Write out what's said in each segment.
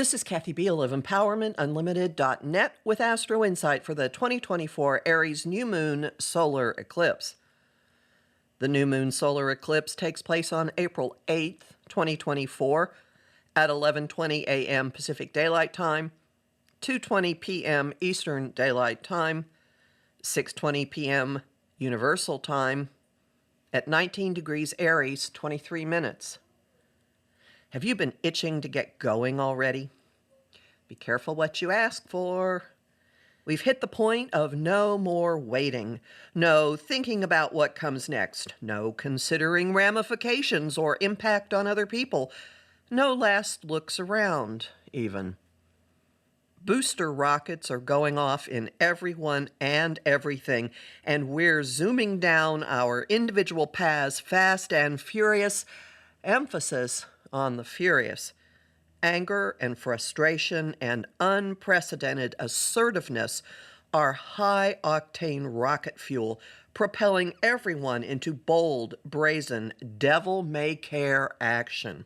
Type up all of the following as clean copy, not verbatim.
This is Kathy Biehl of EmpowermentUnlimited.net with Astro-Insight for the 2024 Aries New Moon solar eclipse. The new moon solar eclipse takes place on April 8th, 2024 at 11:20 a.m. Pacific Daylight Time, 2:20 p.m. Eastern Daylight Time, 6:20 p.m. Universal Time, at 19 degrees Aries, 23 minutes. Have you been itching to get going already? Be careful what you ask for. We've hit the point of no more waiting, no thinking about what comes next, no considering ramifications or impact on other people, no last looks around, even. Booster rockets are going off in everyone and everything, and we're zooming down our individual paths fast and furious, emphasis on the furious. Anger and frustration and unprecedented assertiveness are high-octane rocket fuel, propelling everyone into bold, brazen, devil-may-care action.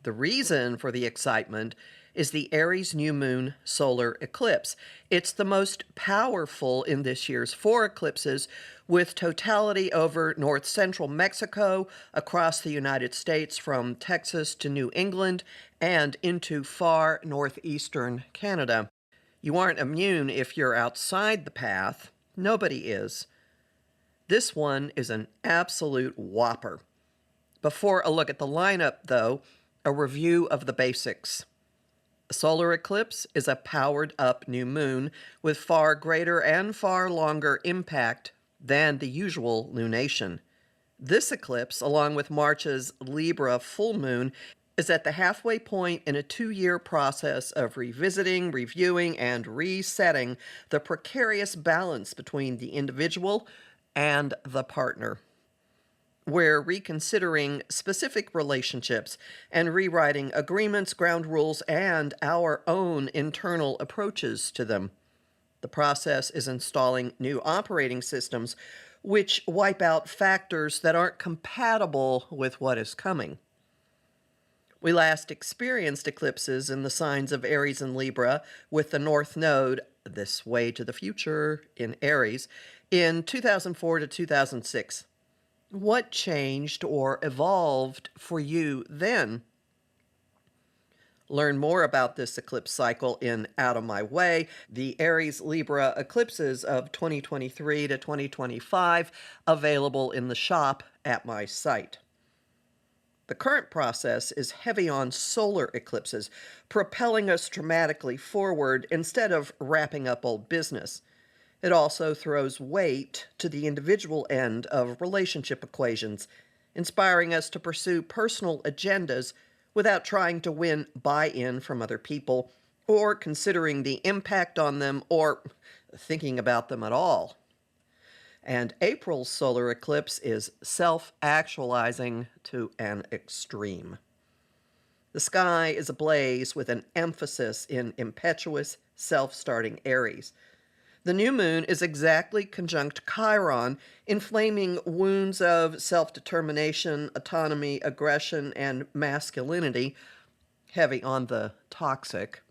The reason for the excitement is the Aries New Moon solar eclipse. It's the most powerful in this year's 4 eclipses, with totality over north-central Mexico, across the United States from Texas to New England, and into far northeastern Canada. You aren't immune if you're outside the path. Nobody is. This one is an absolute whopper. Before a look at the lineup, though, a review of the basics. A solar eclipse is a powered-up new moon with far greater and far longer impact than the usual lunation. This eclipse, along with March's Libra full moon, is at the halfway point in a 2-year process of revisiting, reviewing, and resetting the precarious balance between the individual and the partner. We're reconsidering specific relationships and rewriting agreements, ground rules, and our own internal approaches to them. The process is installing new operating systems which wipe out factors that aren't compatible with what is coming. We last experienced eclipses in the signs of Aries and Libra with the North Node, this way to the future, in Aries, in 2004 to 2006. What changed or evolved for you then? Learn more about this eclipse cycle in Out of My Way, the Aries-Libra eclipses of 2023 to 2025, available in the shop at my site. The current process is heavy on solar eclipses, propelling us dramatically forward instead of wrapping up old business. It also throws weight to the individual end of relationship equations, inspiring us to pursue personal agendas without trying to win buy-in from other people, or considering the impact on them, or thinking about them at all. And April's solar eclipse is self-actualizing to an extreme. The sky is ablaze with an emphasis in impetuous, self-starting Aries. The new moon is exactly conjunct Chiron, inflaming wounds of self-determination, autonomy, aggression, and masculinity, heavy on the toxic.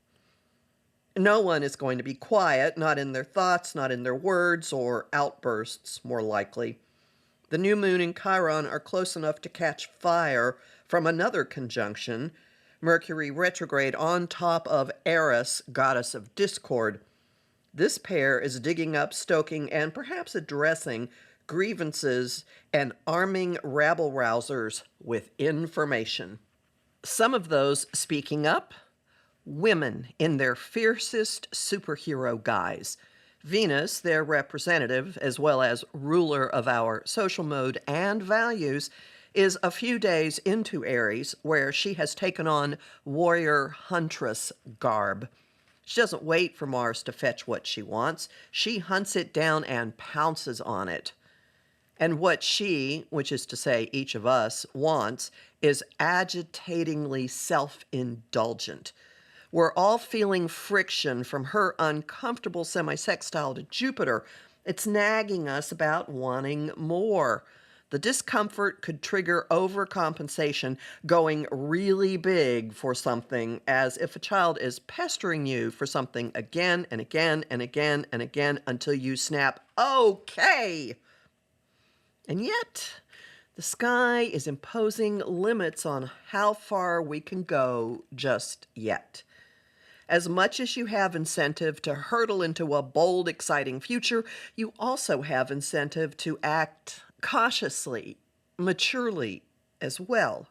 No one is going to be quiet, not in their thoughts, not in their words, or outbursts, more likely. The new moon and Chiron are close enough to catch fire from another conjunction, Mercury retrograde on top of Eris, goddess of discord. This pair is digging up, stoking, and perhaps addressing grievances and arming rabble-rousers with information. Some of those speaking up, women in their fiercest superhero guise. Venus, their representative, as well as ruler of our social mode and values, is a few days into Aries, where she has taken on warrior huntress garb. She doesn't wait for Mars to fetch what she wants. She hunts it down and pounces on it. And what she, which is to say each of us, wants is agitatingly self-indulgent. We're all feeling friction from her uncomfortable semi-sextile to Jupiter. It's nagging us about wanting more. The discomfort could trigger overcompensation, going really big for something, as if a child is pestering you for something again and again and again and again until you snap, okay. And yet, the sky is imposing limits on how far we can go just yet. As much as you have incentive to hurtle into a bold, exciting future, you also have incentive to act cautiously, maturely as well.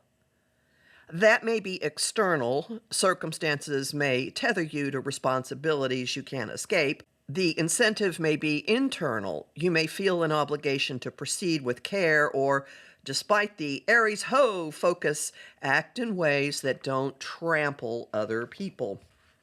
That may be external. Circumstances may tether you to responsibilities you can't escape. The incentive may be internal. You may feel an obligation to proceed with care or, despite the Aries ho focus, act in ways that don't trample other people.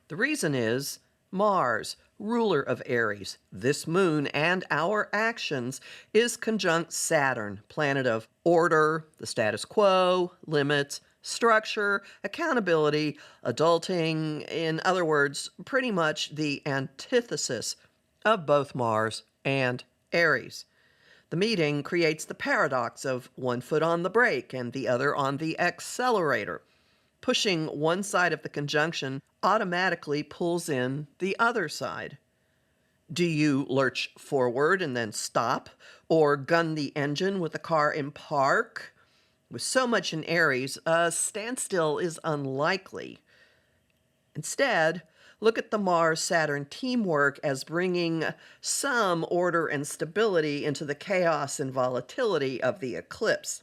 The reason is Mars, ruler of Aries, this moon and our actions, is conjunct Saturn, planet of order, the status quo, limits, structure, accountability, adulting. In other words, pretty much the antithesis of both Mars and Aries. The meeting creates the paradox of one foot on the brake and the other on the accelerator. Pushing one side of the conjunction automatically pulls in the other side. Do you lurch forward and then stop, or gun the engine with the car in park? With so much in Aries, a standstill is unlikely. Instead, look at the Mars-Saturn teamwork as bringing some order and stability into the chaos and volatility of the eclipse.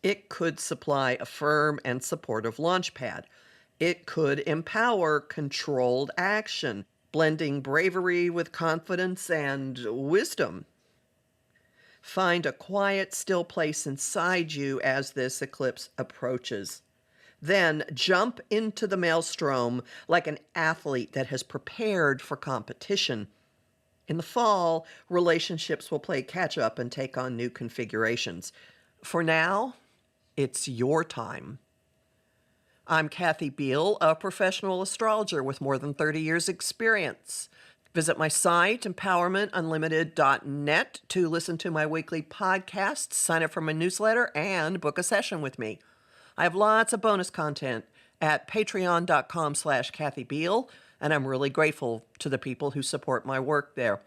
It could supply a firm and supportive launch pad. It could empower controlled action, blending bravery with confidence and wisdom. Find a quiet, still place inside you as this eclipse approaches. Then jump into the maelstrom like an athlete that has prepared for competition. In the fall, relationships will play catch-up and take on new configurations. For now, it's your time. I'm Kathy Biehl, a professional astrologer with more than 30 years' experience. Visit my site, empowermentunlimited.net, to listen to my weekly podcasts, sign up for my newsletter, and book a session with me. I have lots of bonus content at patreon.com/Kathy Biehl, and I'm really grateful to the people who support my work there.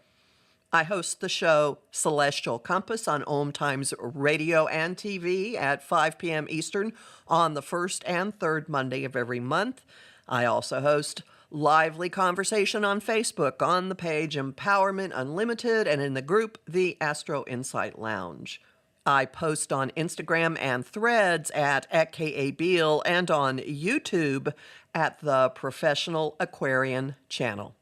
I host the show Celestial Compass on Om Times Radio and TV at 5 p.m. Eastern on the first and third Monday of every month. I also host lively conversation on Facebook on the page Empowerment Unlimited and in the group The Astro-Insight Lounge. I post on Instagram and Threads at Kathy Biehl and on YouTube at the Professional Aquarian channel.